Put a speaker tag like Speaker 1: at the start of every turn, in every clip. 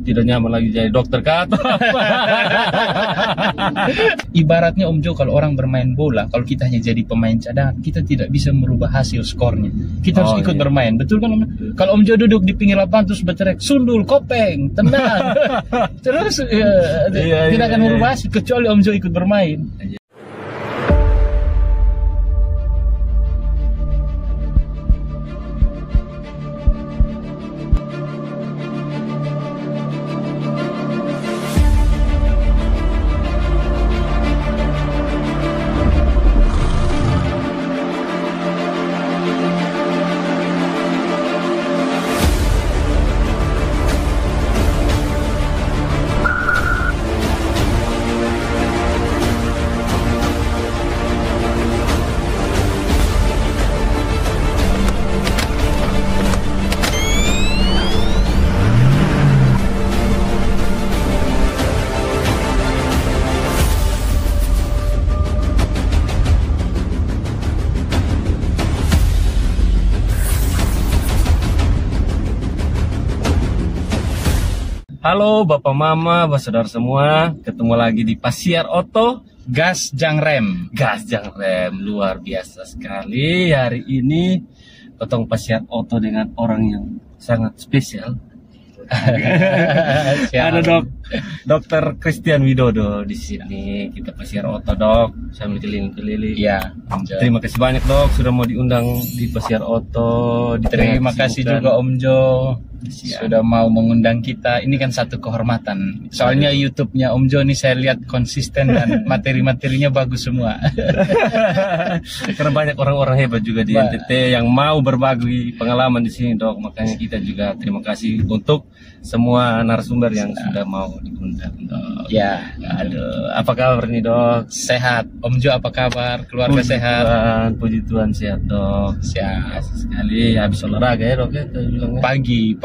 Speaker 1: tidak nyaman lagi jadi dokter kah atau apa?
Speaker 2: Ibaratnya Om Jo, kalau orang bermain bola, kalau kita hanya jadi pemain cadangan, kita tidak bisa merubah hasil skornya. Kita harus ikut bermain, betul kan? Kalau Om Jo duduk di pinggir lapangan terus berteriak sundul, kopeng, tenang, terus tidak akan merubah hasil kecuali Om Jo ikut bermain.
Speaker 1: Halo Bapak Mama, Saudara semua, ketemu lagi di Pasiar Oto
Speaker 2: Gas Jang Rem.
Speaker 1: Gas Jang Rem, luar biasa sekali. Hari ini potong Pasiar Oto dengan orang yang sangat spesial. Ada Dokter Christian Widodo di sini. Kita Pasiar Oto, Dok, sambil keliling-keliling.
Speaker 2: Ya,
Speaker 1: terima kasih banyak, Dok, sudah mau diundang di Pasiar Oto.
Speaker 2: Terima kasih juga Om Jo sudah mau mengundang kita. Ini kan satu kehormatan. Soalnya YouTube-nya Om Jo ini saya lihat konsisten dan materi-materinya bagus semua.
Speaker 1: Karena banyak orang-orang hebat juga di NTT yang mau berbagi pengalaman di sini, Dok. Makanya kita juga terima kasih untuk semua narasumber yang sudah mau diundang, Dok.
Speaker 2: Ya,
Speaker 1: aduh, apa kabar nih, Dok?
Speaker 2: Sehat. Om Jo apa kabar? Keluarga sehat?
Speaker 1: Puji Tuhan sehat, Dok.
Speaker 2: Sehat
Speaker 1: sekali. Habis olahraga ya, Dok, ya?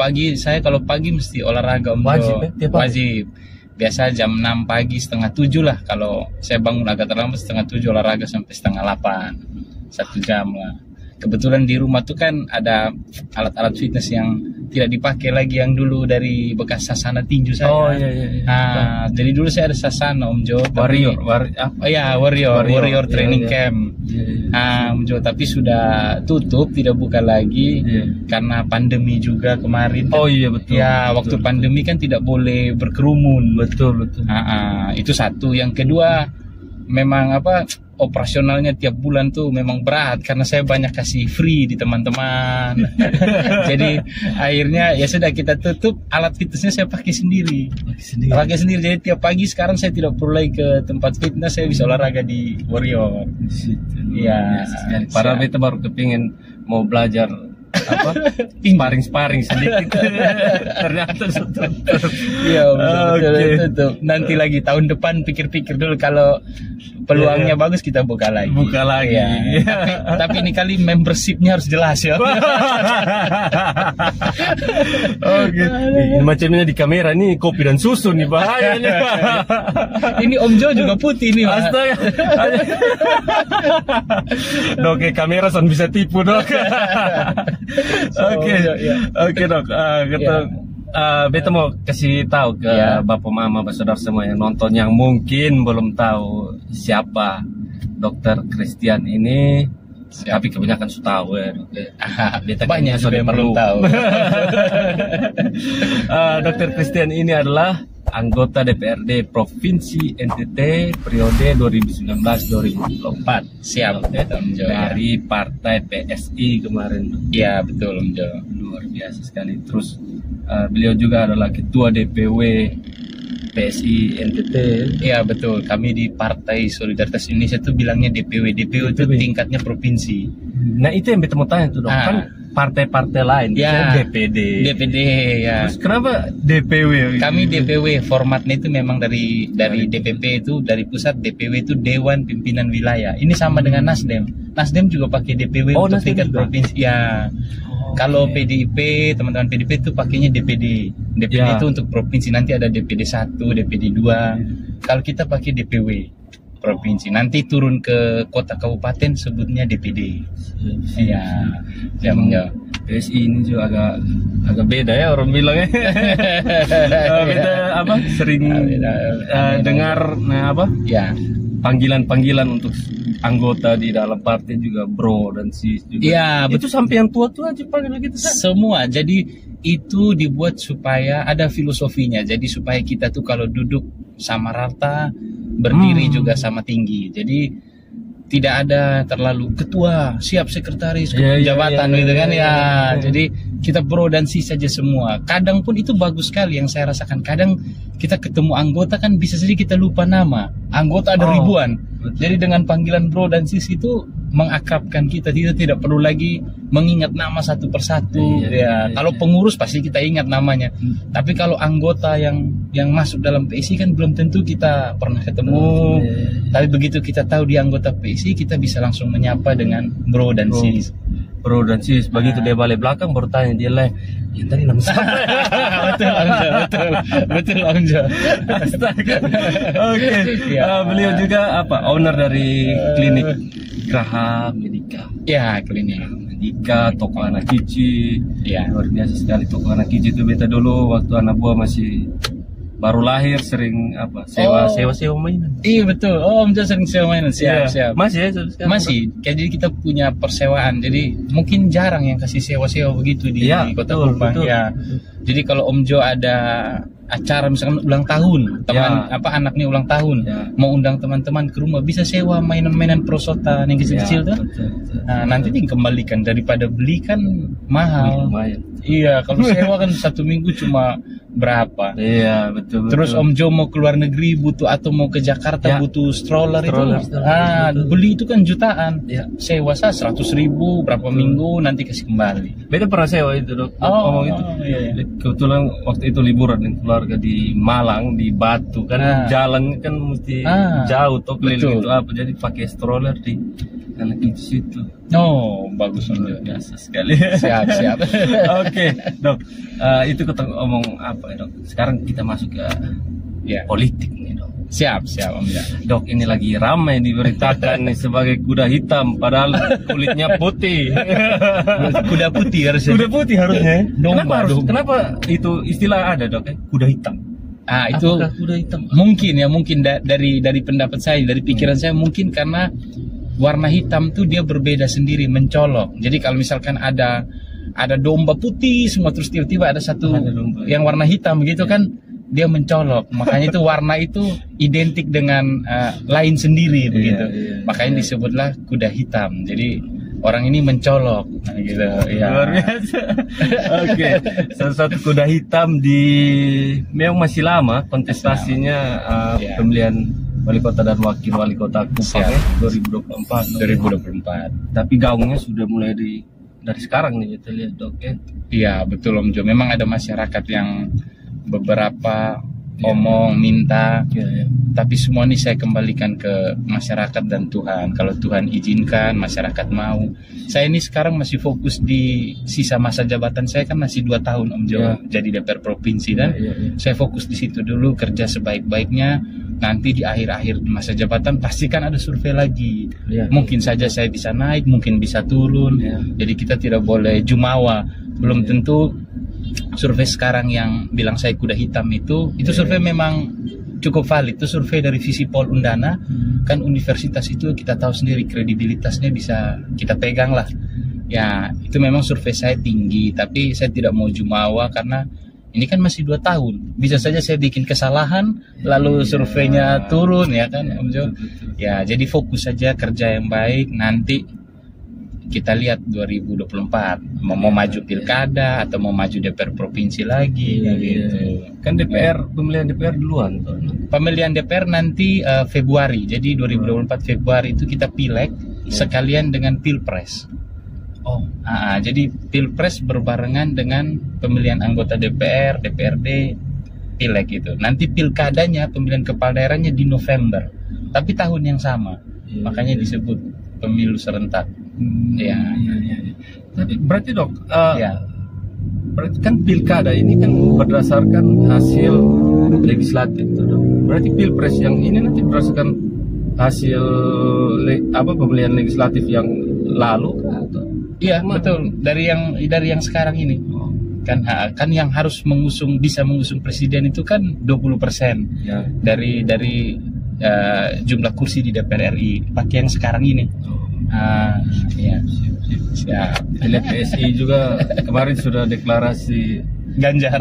Speaker 2: Pagi saya kalau pagi mesti olahraga, Om Jo. Wajib. Biasa jam 6 pagi, setengah 7 lah. Kalau saya bangun agak terlambat, setengah 7 olahraga sampai setengah 8, 1 jam lah. Kebetulan di rumah tuh kan ada alat-alat fitness yang tidak dipakai lagi, yang dulu dari bekas sasana tinju saya.
Speaker 1: Oh iya.
Speaker 2: Nah, jadi dulu saya ada sasana, Om Jo. Warrior Training Camp. Iya. Om Jo, tapi sudah tutup, tidak buka lagi karena pandemi juga kemarin.
Speaker 1: Oh iya, betul.
Speaker 2: Ya, waktu pandemi kan tidak boleh berkerumun.
Speaker 1: Betul.
Speaker 2: Itu satu. Yang kedua, memang operasionalnya tiap bulan tuh memang berat karena saya banyak kasih free di teman-teman. Jadi akhirnya ya sudah, kita tutup. Alat fitnessnya saya pakai sendiri. Jadi tiap pagi sekarang saya tidak perlu lagi ke tempat fitness, saya bisa olahraga di Warrior. Iya.
Speaker 1: Padahal kita baru kepingin mau belajar sparring sedikit. Ternyata tutup.
Speaker 2: Iya, tutup. Nanti lagi tahun depan pikir-pikir dulu, kalau peluangnya bagus kita buka lagi. Ya. Tapi ini kali membershipnya harus jelas ya.
Speaker 1: Ini macamnya di kamera nih kopi dan susu nih, bahaya nih.
Speaker 2: Ini Om Jo juga putih nih.
Speaker 1: Astaga. Dok, kamera son bisa tipu, Dok. Oke, Dok. Beta mau kasih tahu ke Bapak Mama, saudara semua yang nonton yang mungkin belum tahu siapa Dokter Christian ini. Tapi kebanyakan sudah tahu ya, Dok. Beta
Speaker 2: banyak sudah belum tahu.
Speaker 1: Dokter Christian ini adalah anggota DPRD Provinsi NTT periode 2019-2024.
Speaker 2: Siap,
Speaker 1: dari Partai PSI kemarin.
Speaker 2: Iya, betul, Om Jo.
Speaker 1: Luar biasa sekali. Terus beliau juga adalah Ketua DPW PSI NTT.
Speaker 2: Iya, betul. Kami di Partai Solidaritas Indonesia itu bilangnya DPW. DPW itu tingkatnya provinsi.
Speaker 1: Nah, itu yang beta mau tanya tuh, Dok. Kan partai-partai lain, DPD ya. Terus kenapa DPW?
Speaker 2: Kami DPW, formatnya itu memang dari DPP itu, dari pusat. DPW itu Dewan Pimpinan Wilayah. Ini sama dengan Nasdem. Nasdem juga pakai DPW untuk tingkat provinsi. Ya. Kalau PDIP, teman-teman PDIP itu pakainya DPD. DPD itu untuk provinsi, nanti ada DPD 1, DPD 2. Kalau kita pakai DPW. provinsi. Nanti turun ke kota kabupaten sebutnya DPD. Ya, ya.
Speaker 1: PSI ini juga agak beda ya orang bilangnya. Kita apa sering dengar apa?
Speaker 2: Ya.
Speaker 1: Panggilan untuk anggota di dalam partai juga bro dan sis juga.
Speaker 2: Iya,
Speaker 1: itu sampai yang tua-tua aja panggil gitu.
Speaker 2: Semua. Jadi itu dibuat supaya ada filosofinya. Jadi supaya kita tuh kalau duduk sama rata, berdiri juga sama tinggi. Jadi tidak ada terlalu ketua, siap sekretaris, jabatan gitu kan ya. Jadi kita bro dan sis saja semua. Kadang pun itu bagus sekali yang saya rasakan. Kadang kita ketemu anggota kan bisa saja kita lupa nama. Anggota ada ribuan.
Speaker 1: Betul.
Speaker 2: Jadi dengan panggilan bro dan sis itu mengakrabkan kita tidak perlu lagi mengingat nama satu persatu. Kalau pengurus pasti kita ingat namanya. Tapi kalau anggota yang masuk dalam PSI kan belum tentu kita pernah ketemu. Tapi begitu kita tahu dia anggota PSI, kita bisa langsung menyapa dengan bro dan sis.
Speaker 1: Bro dan sis, begitu dia balik belakang bertanya dia lah, yang tadi nama siapa?
Speaker 2: betul Amjo.
Speaker 1: Astaga. Oke. Beliau juga owner dari klinik Graha Medika.
Speaker 2: Ya, klinik
Speaker 1: Medika, toko anak Cici.
Speaker 2: Ya.
Speaker 1: Luar biasa sekali toko anak Cici itu. Beta dulu waktu anak buah masih baru lahir sering sewa mainan.
Speaker 2: Iya betul. Om Jo sering sewa mainan. Siap.
Speaker 1: Masih ya?
Speaker 2: Masih. Jadi kita punya persewaan. Jadi mungkin jarang yang kasih sewa-sewa begitu di Kota Kupang. Ya. Jadi kalau Om Jo ada acara misalkan ulang tahun, anaknya ulang tahun, mau undang teman-teman ke rumah, bisa sewa mainan-mainan perosotan yang kecil-kecil tuh. Nah, nanti dikembalikan daripada beli kan mahal. Iya, kalau sewa kan 1 minggu cuma berapa?
Speaker 1: Iya, betul.
Speaker 2: Terus Om Jo mau keluar negeri butuh atau mau ke Jakarta butuh stroller itu. Beli itu kan jutaan. Sewa 100.000 berapa minggu nanti kasih kembali.
Speaker 1: Beta pernah sewa itu, Dok. Ngomong itu. Kebetulan waktu itu liburan dengan keluarga di Malang, di Batu kan jalan kan mesti jauh tuh keliling itu jadi pakai stroller di anak itu situ.
Speaker 2: Oh, bagus Om.
Speaker 1: Biasa sekali.
Speaker 2: Siap.
Speaker 1: Oke, Dok. Itu kita ngomong apa, Dok? Sekarang kita masuk ke politik nih, Dok.
Speaker 2: Siap Om.
Speaker 1: Dok, ini lagi ramai diberitakan nih sebagai kuda hitam padahal kulitnya putih.
Speaker 2: Kuda putih harusnya.
Speaker 1: Kuda putih harusnya.
Speaker 2: Kenapa
Speaker 1: itu istilah ada, Dok? Kuda hitam.
Speaker 2: Itu
Speaker 1: kuda hitam?
Speaker 2: Mungkin dari pendapat saya, dari pikiran saya mungkin karena warna hitam tuh dia berbeda sendiri, mencolok. Jadi kalau misalkan ada domba putih semua terus tiba-tiba ada satu yang warna hitam begitu kan, dia mencolok. Makanya itu warna itu identik dengan lain sendiri begitu. Makanya disebutlah kuda hitam. Jadi orang ini mencolok gitu.
Speaker 1: Luar biasa. Oke. Salah satu kuda hitam memang masih lama kontestasinya pemilihan wali kota dan wakil wali kota Kupang 2024. Tapi gaungnya sudah mulai dari sekarang nih kita lihat, Dok ya.
Speaker 2: Iya betul Om Jo. Memang ada masyarakat yang beberapa ngomong minta, tapi semua ini saya kembalikan ke masyarakat dan Tuhan. Kalau Tuhan izinkan, masyarakat mau. Saya ini sekarang masih fokus di sisa masa jabatan saya kan masih 2 tahun Om Jo jadi DPR provinsi dan saya fokus di situ dulu, kerja sebaik-baiknya. Nanti di akhir-akhir masa jabatan pastikan ada survei lagi. Mungkin saja saya bisa naik, mungkin bisa turun. Jadi kita tidak boleh jumawa. Belum tentu survei sekarang yang bilang saya kuda hitam itu survei memang cukup valid. Itu survei dari Visipol Undana. Kan universitas itu kita tahu sendiri kredibilitasnya bisa kita pegang lah. Ya itu memang survei saya tinggi, tapi saya tidak mau jumawa karena ini kan masih 2 tahun. Bisa saja saya bikin kesalahan lalu surveinya turun ya kan Om Jo. Ya jadi fokus saja kerja yang baik. Nanti kita lihat 2024 mau maju pilkada atau mau maju DPR provinsi lagi gitu.
Speaker 1: Kan pemilihan DPR duluan tuh.
Speaker 2: Pemilihan DPR nanti Februari. Jadi 2024 Februari itu kita pileg sekalian dengan pilpres. Jadi pilpres berbarengan dengan pemilihan anggota DPR, DPRD, pileg itu. Nanti pilkadanya, pemilihan kepala daerahnya di November, tapi tahun yang sama. Makanya disebut pemilu serentak.
Speaker 1: Tapi berarti Dok, berarti kan pilkada ini kan berdasarkan hasil legislatif, Dok. Berarti pilpres yang ini nanti berdasarkan hasil pemilihan legislatif yang lalu atau
Speaker 2: Iya betul, dari yang sekarang ini kan yang harus bisa mengusung presiden itu kan 20%
Speaker 1: ya.
Speaker 2: dari jumlah kursi di DPR RI pakai yang sekarang ini. Ya. Siap.
Speaker 1: Lihat PSI juga kemarin sudah deklarasi
Speaker 2: Ganjar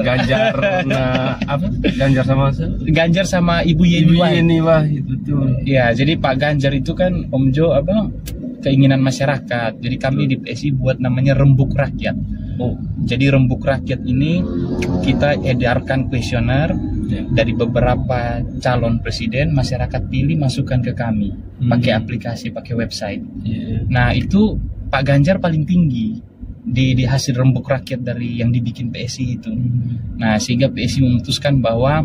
Speaker 2: Ganjar sama Ibu Yeni
Speaker 1: Wahid betul.
Speaker 2: Ya, jadi Pak Ganjar itu kan Om Jo keinginan masyarakat. Jadi kami di PSI buat namanya Rembuk Rakyat. Jadi Rembuk Rakyat ini kita edarkan kuesioner dari beberapa calon presiden, masyarakat pilih masukkan ke kami pakai aplikasi, pakai website. Nah, itu Pak Ganjar paling tinggi di hasil Rembuk Rakyat dari yang dibikin PSI itu. Nah, sehingga PSI memutuskan bahwa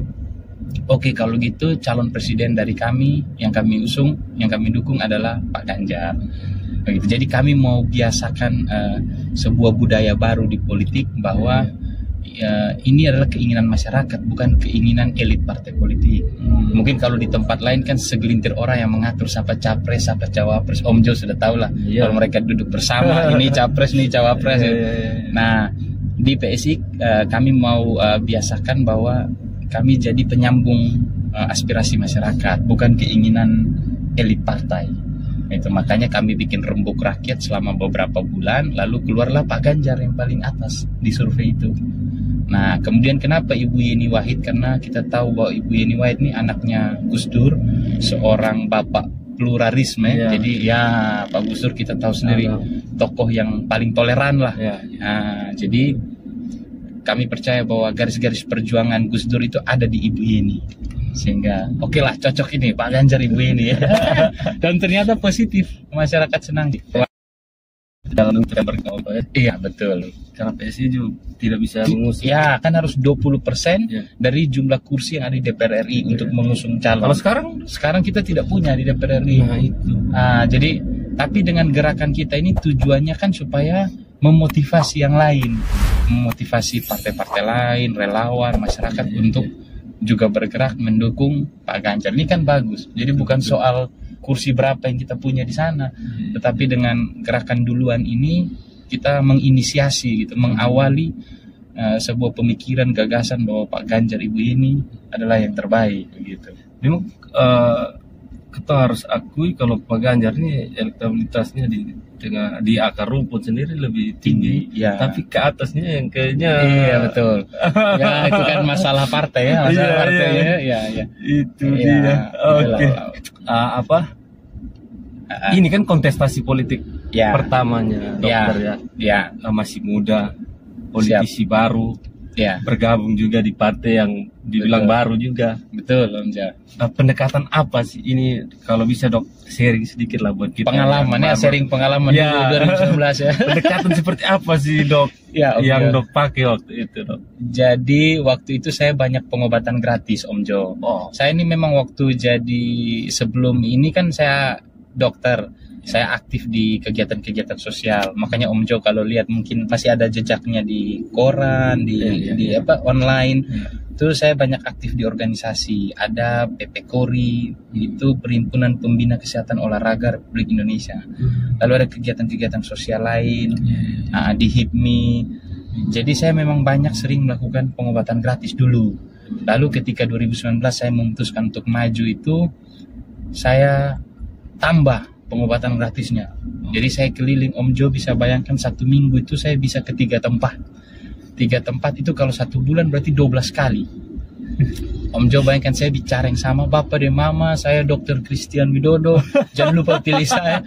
Speaker 2: oke, kalau gitu calon presiden dari kami yang kami usung, yang kami dukung adalah Pak Ganjar. Begitu. Jadi kami mau biasakan sebuah budaya baru di politik bahwa ini adalah keinginan masyarakat, bukan keinginan elit partai politik. Mungkin kalau di tempat lain kan segelintir orang yang mengatur siapa capres, siapa cawapres. Om Jo sudah tahu lah. Kalau mereka duduk bersama, ini capres, ini cawapres. Nah, di PSI kami mau biasakan bahwa kami jadi penyambung aspirasi masyarakat, bukan keinginan elit partai. Itu makanya kami bikin Rembuk Rakyat selama beberapa bulan, lalu keluarlah Pak Ganjar yang paling atas di survei itu. Nah, kemudian kenapa Ibu Yeni Wahid? Karena kita tahu bahwa Ibu Yeni Wahid ini anaknya Gus Dur, seorang bapak pluralisme. Jadi ya Pak Gus Dur kita tahu sendiri tokoh yang paling toleran lah. Nah, jadi kami percaya bahwa garis-garis perjuangan Gus Dur itu ada di Ibu Yeni. Sehingga oke lah, cocok ini Pak Ganjar Ibu Yeni. Dan ternyata positif, masyarakat senang.
Speaker 1: Dalam untuk yang berkampanye.
Speaker 2: Iya betul.
Speaker 1: Karena PSI juga tidak bisa mengusung.
Speaker 2: Ya kan harus 20% dari jumlah kursi yang ada di DPR RI untuk mengusung calon.
Speaker 1: Kalau
Speaker 2: sekarang kita tidak punya di DPR RI.
Speaker 1: Nah itu.
Speaker 2: Jadi tapi dengan gerakan kita ini tujuannya kan supaya memotivasi yang lain, memotivasi partai-partai lain, relawan, masyarakat untuk juga bergerak mendukung Pak Ganjar. Ini kan bagus. Jadi bukan soal kursi berapa yang kita punya di sana, tetapi dengan gerakan duluan ini kita menginisiasi gitu, mengawali sebuah pemikiran gagasan bahwa Pak Ganjar Ibu ini adalah yang terbaik begitu.
Speaker 1: Memang kita harus akui kalau Pak Ganjar ini elektabilitasnya di akar rumput sendiri lebih tinggi, tapi ke atasnya yang kayaknya
Speaker 2: betul. Ya itu kan masalah partai ya,
Speaker 1: Itu dia. Oke. Ini kan kontestasi politik pertamanya dokter masih muda, politisi baru, bergabung juga di partai yang dibilang baru juga.
Speaker 2: Betul Om Ja.
Speaker 1: Pendekatan apa sih ini, kalau bisa Dok sharing sedikit lah buat kita.
Speaker 2: Pengalamannya sharing pengalaman dulu 2019 ya.
Speaker 1: Pendekatan seperti apa sih Dok yang Dok pakai waktu itu Dok?
Speaker 2: Jadi waktu itu saya banyak pengobatan gratis Om Jo. Saya ini memang waktu jadi sebelum ini kan saya dokter, saya aktif di kegiatan-kegiatan sosial. Makanya Om Jo kalau lihat mungkin masih ada jejaknya di koran, di online. Itu saya banyak aktif di organisasi. Ada PP Kori, itu Perhimpunan Pembina Kesehatan Olahraga Republik Indonesia. Lalu ada kegiatan-kegiatan sosial lain, di HIPMI. Jadi saya memang banyak sering melakukan pengobatan gratis dulu. Lalu ketika 2019 saya memutuskan untuk maju itu, saya tambah pengobatan gratisnya. Jadi saya keliling Om Jo, bisa bayangkan 1 minggu itu saya bisa ke 3 tempat. 3 tempat itu kalau 1 bulan berarti 12 kali. Om Jo bayangkan saya bicara yang sama, Bapak dan Mama, saya Dr. Christian Widodo, jangan lupa pilih saya.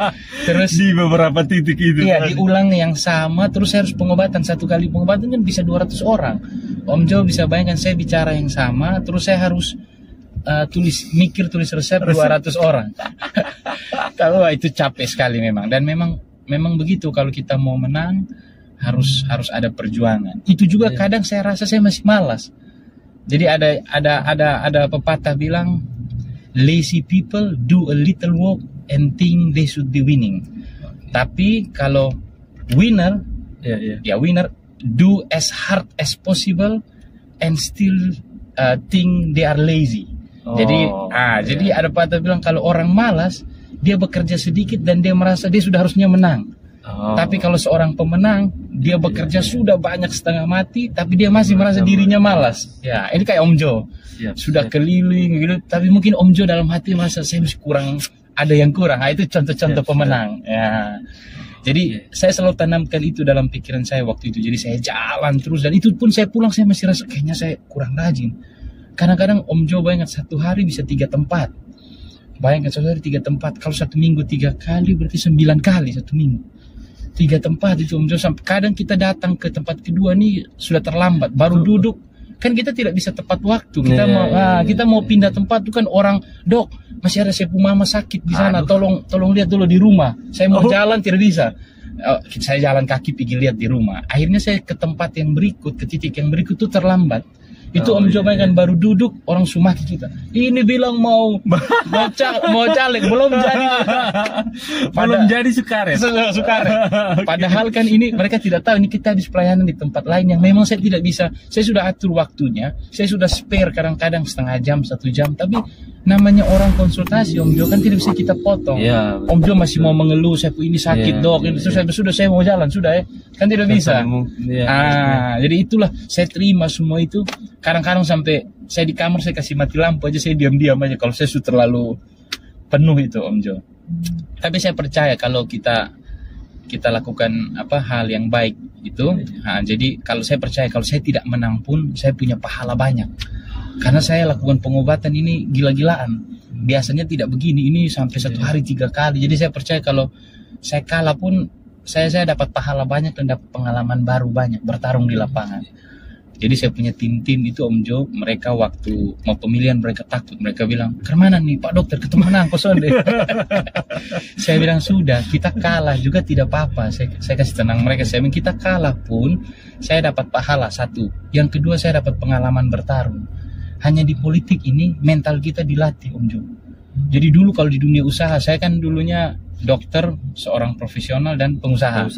Speaker 2: Terus
Speaker 1: di beberapa titik itu.
Speaker 2: Iya, diulang yang sama, terus saya harus pengobatan. 1 kali pengobatan kan bisa 200 orang. Om Jo bisa bayangkan saya bicara yang sama, terus saya harus tulis resep 200 orang. Kalau itu capek sekali memang, dan memang begitu kalau kita mau menang harus ada perjuangan. Itu juga kadang saya rasa saya masih malas. Jadi ada pepatah bilang lazy people do a little work and think they should be winning. Tapi kalau winner winner do as hard as possible and still think they are lazy. Jadi ada pepatah bilang kalau orang malas dia bekerja sedikit dan dia merasa dia sudah harusnya menang. Tapi kalau seorang pemenang dia bekerja sudah banyak setengah mati tapi dia masih merasa dirinya malas. Ya, ini kayak Om Jo. Sudah keliling gitu, tapi mungkin Om Jo dalam hati merasa saya masih kurang, ada yang kurang. Itu contoh-contoh pemenang. Ya. Jadi saya selalu tanamkan itu dalam pikiran saya waktu itu. Jadi saya jalan terus dan itu pun saya pulang saya masih rasa kayaknya saya kurang rajin. Kadang-kadang Om Jo bayangkan satu hari bisa 3 tempat. Bayangkan satu hari 3 tempat. Kalau satu minggu 3 kali berarti 9 kali satu minggu. 3 tempat itu Om Jo. Sampai kadang kita datang ke tempat kedua nih sudah terlambat. Baru duduk. Kan kita tidak bisa tepat waktu. Kita mau pindah tempat itu kan orang, dok masih ada sepupu mama sakit di sana. Tolong lihat dulu di rumah. Saya mau jalan tidak bisa. Saya jalan kaki pergi lihat di rumah. Akhirnya saya ke tempat yang berikut, ke titik yang berikut itu terlambat. Itu Om Jo kan baru duduk orang sumaki kita. Ini bilang mau caleg belum jadi.
Speaker 1: Belum jadi Sukaret.
Speaker 2: Padahal kan ini mereka tidak tahu ini kita habis pelayanan di tempat lain yang memang saya tidak bisa. Saya sudah atur waktunya. Saya sudah spare kadang-kadang setengah jam, 1 jam. Tapi namanya orang konsultasi Om Jo kan tidak bisa kita potong. Om Jo masih mau mengeluh, saya ini sakit dok. Sudah saya mau jalan sudah ya. Kan tidak bisa. Jadi itulah saya terima semua itu. Kadang-kadang sampai saya di kamar saya kasih mati lampu aja, saya diam-diam aja kalau saya sudah terlalu penuh itu Om Jo. Tapi saya percaya kalau kita lakukan hal yang baik itu, jadi kalau saya percaya kalau saya tidak menang pun saya punya pahala banyak. Karena saya lakukan pengobatan ini gila-gilaan. Biasanya tidak begini, ini sampai 1 hari 3 kali. Jadi saya percaya kalau saya kalah pun saya dapat pahala banyak dan dapat pengalaman baru banyak bertarung di lapangan. Jadi saya punya tim-tim itu Om Jo, mereka waktu mau pemilihan mereka takut, mereka bilang, "Kemana nih Pak Dokter ketemu menang kosong deh." Saya bilang sudah, kita kalah juga tidak apa-apa. Saya kasih tenang mereka, saya bilang kita kalah pun saya dapat pahala 1. Yang kedua saya dapat pengalaman bertarung. Hanya di politik ini mental kita dilatih Om Jo. Jadi dulu kalau di dunia usaha, saya kan dulunya dokter, seorang profesional dan pengusaha.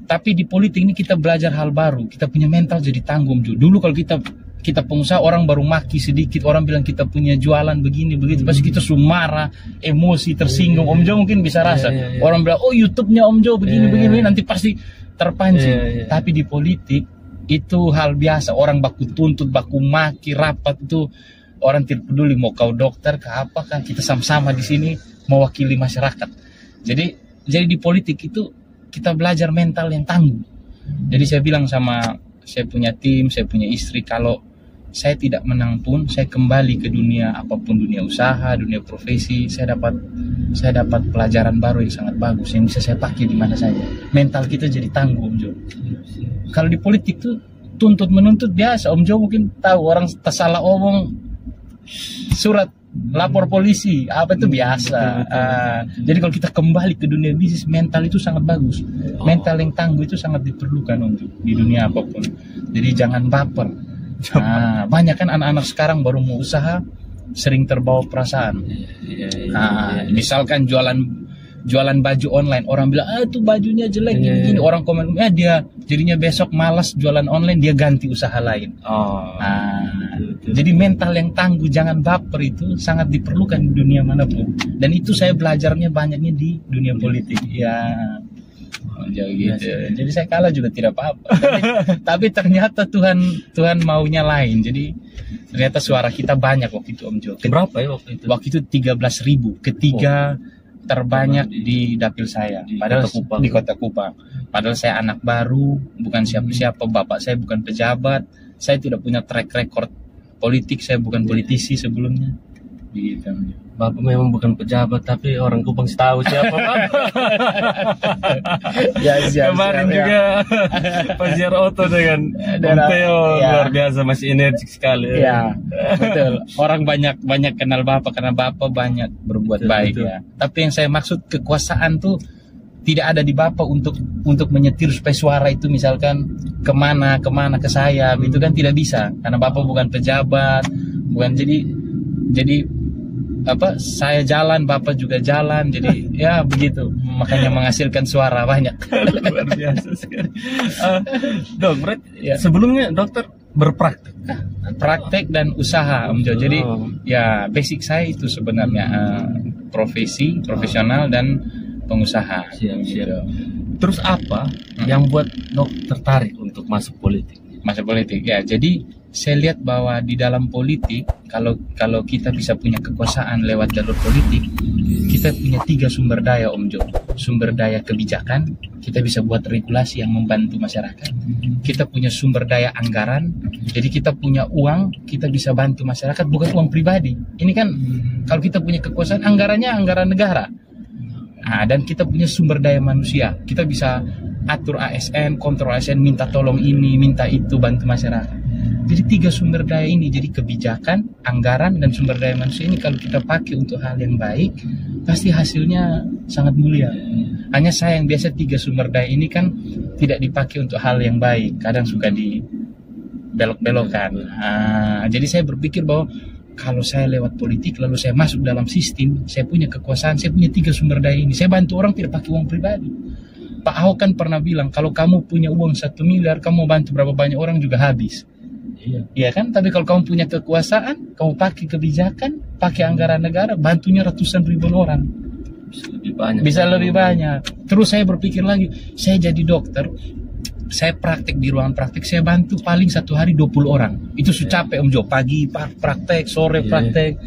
Speaker 2: Tapi di politik ini kita belajar hal baru. Kita punya mental jadi tanggung. Dulu kalau kita pengusaha orang baru maki sedikit, orang bilang kita punya jualan begini begitu, pasti kita marah, emosi, tersinggung. Om Jo mungkin bisa rasa. Orang bilang, oh YouTube-nya Om Jo begini, nanti pasti terpancing. Tapi di politik itu hal biasa. Orang baku tuntut, baku maki, rapat itu orang tidak peduli mau kau dokter ke apa kan, kita sama-sama di sini mewakili masyarakat. Jadi di politik itu kita belajar mental yang tangguh. Jadi saya bilang sama saya punya tim, saya punya istri, kalau saya tidak menang pun saya kembali ke dunia apapun, dunia usaha, dunia profesi, saya dapat pelajaran baru yang sangat bagus yang bisa saya pakai di mana saja. Mental kita jadi tangguh Om Jo. Kalau di politik tuh tuntut menuntut biasa. Om Jo mungkin tahu orang salah omong surat lapor polisi, apa itu biasa. Jadi kalau kita kembali ke dunia bisnis, mental itu sangat bagus. Mental yang tangguh itu sangat diperlukan untuk di dunia apapun. Jadi jangan baper. Banyak kan anak-anak sekarang baru mau usaha sering terbawa perasaan. Misalkan jualan baju online, orang bilang itu bajunya jelek gini, orang komen dia jadinya besok malas jualan online, dia ganti usaha lain. Jadi mental yang tangguh, jangan baper itu sangat diperlukan di dunia manapun. Dan itu saya belajarnya banyaknya di dunia politik. Gitu. Jadi saya kalah juga tidak apa-apa. Tapi ternyata Tuhan maunya lain. Jadi ternyata suara kita banyak waktu itu Om Jo.
Speaker 1: Berapa ya waktu itu?
Speaker 2: Waktu itu 13.000, ketiga terbanyak di dapil saya. Padahal di Kota Kupang. Padahal saya anak baru, bukan siapa-siapa, bapak saya bukan pejabat, saya tidak punya track record politik, saya bukan politisi sebelumnya. Gitu.
Speaker 1: Bapak memang bukan pejabat, tapi orang Kupang tahu siapa Bapak. Kemarin juga Pajar Oto dengan Theo luar biasa, masih energik sekali.
Speaker 2: Betul. Orang banyak kenal Bapak karena Bapak banyak berbuat baik. Tapi yang saya maksud kekuasaan tuh tidak ada di Bapak untuk menyetir supaya suara itu misalkan kemana ke saya, itu kan tidak bisa karena Bapak bukan pejabat, bukan jadi saya jalan, Bapak juga jalan, jadi begitu, makanya menghasilkan suara banyak.
Speaker 1: Luar biasa sekali. Dok, sebelumnya dokter berpraktek.
Speaker 2: Praktek dan usaha Om Jo. Jadi ya basic saya itu sebenarnya profesional dan pengusaha.
Speaker 1: Siap. Terus apa yang buat Dok tertarik untuk masuk politik?
Speaker 2: Masuk politik ya. Jadi saya lihat bahwa di dalam politik kalau kita bisa punya kekuasaan lewat jalur politik, kita punya 3 sumber daya Om Jo. Sumber daya kebijakan, kita bisa buat regulasi yang membantu masyarakat. Kita punya sumber daya anggaran, jadi kita punya uang, kita bisa bantu masyarakat, bukan uang pribadi. Ini kan kalau kita punya kekuasaan, anggarannya anggaran negara. Nah, dan kita punya sumber daya manusia, kita bisa atur ASN, kontrol ASN, minta tolong ini, minta itu, bantu masyarakat. Jadi 3 sumber daya ini, jadi kebijakan, anggaran, dan sumber daya manusia ini kalau kita pakai untuk hal yang baik, pasti hasilnya sangat mulia. Hanya sayang biasa 3 sumber daya ini kan tidak dipakai untuk hal yang baik, kadang suka dibelok-belokkan. Jadi saya berpikir bahwa kalau saya lewat politik lalu saya masuk dalam sistem, saya punya kekuasaan, saya punya 3 sumber daya ini, saya bantu orang tidak pakai uang pribadi. Pak Ahok kan pernah bilang, kalau kamu punya uang 1 miliar, kamu bantu berapa banyak orang juga habis. Iya kan? Tapi kalau kamu punya kekuasaan, kamu pakai kebijakan, pakai anggaran negara, bantunya ratusan ribuan orang. Bisa lebih banyak. Terus saya berpikir lagi, saya jadi dokter, saya praktek di ruangan praktek, saya bantu paling 1 hari 20 orang. Itu sudah capek Om Jo, pagi praktek, sore praktek.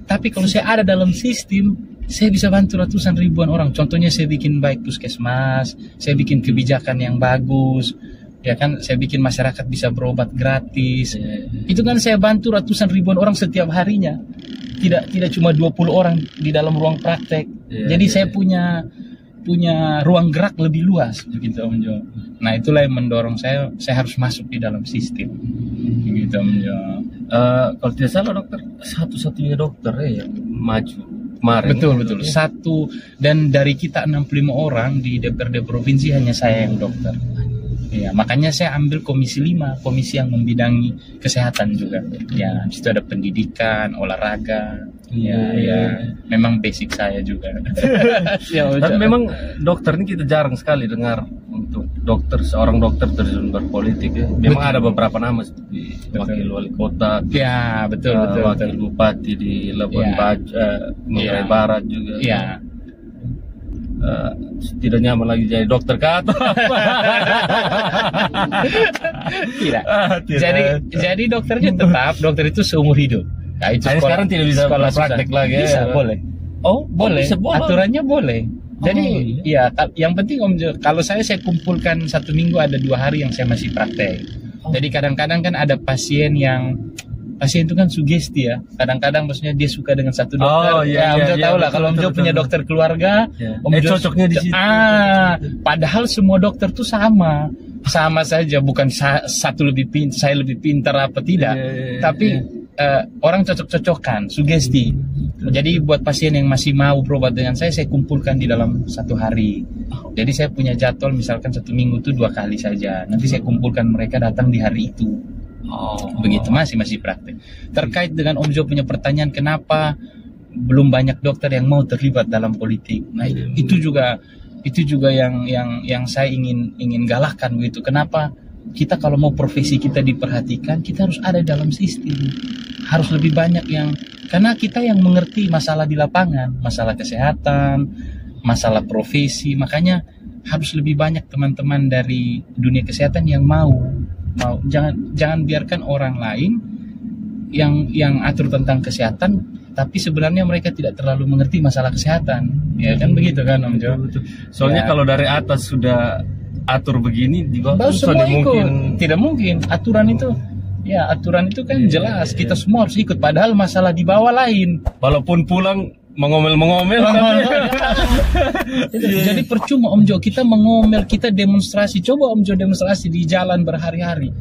Speaker 2: Tapi kalau saya ada dalam sistem, saya bisa bantu ratusan ribuan orang. Contohnya saya bikin baik puskesmas, saya bikin kebijakan yang bagus, ya kan, saya bikin masyarakat bisa berobat gratis. Itu kan saya bantu ratusan ribuan orang setiap harinya. Tidak cuma 20 orang di dalam ruang praktek. Jadi saya punya ruang gerak lebih luas begitu Om Jo. Nah, itulah yang mendorong saya harus masuk di dalam sistem. Begitu Om Jo.
Speaker 1: Kalau tidak salah dokter, satu-satunya dokter yang maju kemarin.
Speaker 2: Betul. Satu, dan dari kita 65 orang di DPRD provinsi hanya saya yang dokter. Ya, makanya saya ambil komisi 5, komisi yang membidangi kesehatan juga. Ya, di situ ada pendidikan, olahraga. Ya, memang basic saya juga.
Speaker 1: Tapi memang dokter ini kita jarang sekali dengar untuk seorang dokter terjun berpolitik ya. Memang ada beberapa nama seperti wakil wali kota.
Speaker 2: Ya, betul.
Speaker 1: Wakil bupati di Labuan Bajo, Manggarai Barat juga.
Speaker 2: Ya.
Speaker 1: Tidak nyaman lagi jadi dokter kah atau apa?
Speaker 2: Tidak. Jadi dokternya tetap, dokter itu seumur hidup. Nah, itu
Speaker 1: sekarang tidak bisa praktek lagi.
Speaker 2: Bisa, boleh. Boleh. Aturannya boleh. Jadi yang penting Om Jo, kalau saya kumpulkan 1 minggu ada 2 hari yang saya masih praktek. Jadi kadang-kadang kan ada pasien itu kan sugesti ya. Kadang-kadang maksudnya dia suka dengan satu dokter. Om Jo tahu lah, kalau Om Jo punya dokter keluarga, Om Jo cocoknya di situ. Padahal semua dokter tuh sama saja, bukan satu saya lebih pintar apa tidak. Tapi orang cocok-cocokan, sugesti. Jadi buat pasien yang masih mau berobat dengan saya kumpulkan di dalam 1 hari. Jadi saya punya jadwal misalkan 1 minggu itu 2 kali saja. Nanti saya kumpulkan mereka datang di hari itu. Begitu masih praktek. Terkait dengan Om Jo punya pertanyaan, kenapa belum banyak dokter yang mau terlibat dalam politik? Nah, itu juga yang saya ingin galakkan begitu. Kenapa kita kalau mau profesi kita diperhatikan, kita harus ada dalam sistem. Harus lebih banyak karena kita yang mengerti masalah di lapangan, masalah kesehatan, masalah profesi. Makanya harus lebih banyak teman-teman dari dunia kesehatan yang mau jangan biarkan orang lain yang atur tentang kesehatan, tapi sebenarnya mereka tidak terlalu mengerti masalah kesehatan. Ya kan begitu kan Om Jo?
Speaker 1: Soalnya kalau dari atas sudah atur begini, di bawah
Speaker 2: semua ikut. Tidak mungkin. Aturan itu kan jelas, kita semua harus ikut, padahal masalah di bawah lain.
Speaker 1: Walaupun pulang mengomel-mengomel.
Speaker 2: Jadi percuma Om Jo, kita mengomel, kita demonstrasi. Coba Om Jo demonstrasi di jalan berhari-hari.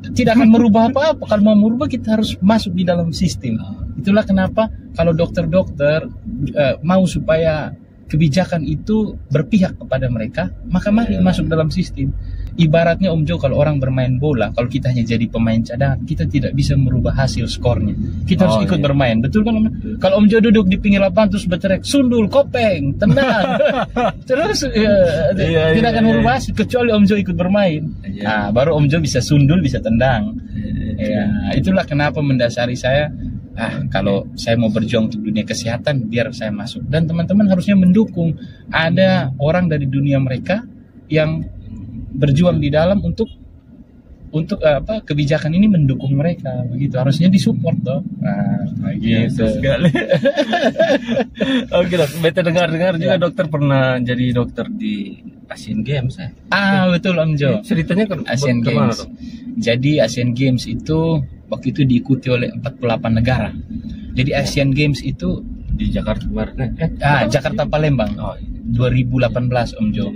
Speaker 2: Tidak akan merubah apa-apa. Kalau mau merubah kita harus masuk di dalam sistem. Itulah kenapa kalau dokter-dokter mau supaya kebijakan itu berpihak kepada mereka, maka mari masuk dalam sistem. Ibaratnya Om Jo, kalau orang bermain bola, kalau kita hanya jadi pemain cadangan, kita tidak bisa merubah hasil skornya. Kita harus ikut bermain, betul kan? Kalau Om Jo duduk di pinggir lapangan terus berteriak, sundul, kopeng, tendang, terus tidak akan merubah hasil, kecuali Om Jo ikut bermain. Nah, baru Om Jo bisa sundul, bisa tendang. Itulah kenapa mendasari saya, kalau saya mau berjuang untuk dunia kesehatan, biar saya masuk. Dan teman-teman harusnya mendukung. Ada orang dari dunia mereka yang berjuang di dalam untuk kebijakan ini mendukung mereka, begitu. Harusnya disupport toh. Nah, gitu sekali.
Speaker 1: Oke, Dok. Beta dengar juga dokter pernah jadi dokter di Asian Games ya.
Speaker 2: Betul Om Jo.
Speaker 1: Ceritanya kan
Speaker 2: Asian Games. Jadi Asian Games itu waktu itu diikuti oleh 48 negara. Jadi Asian Games itu
Speaker 1: di Jakarta kemarin.
Speaker 2: Jakarta Palembang. 2018 Om Jo.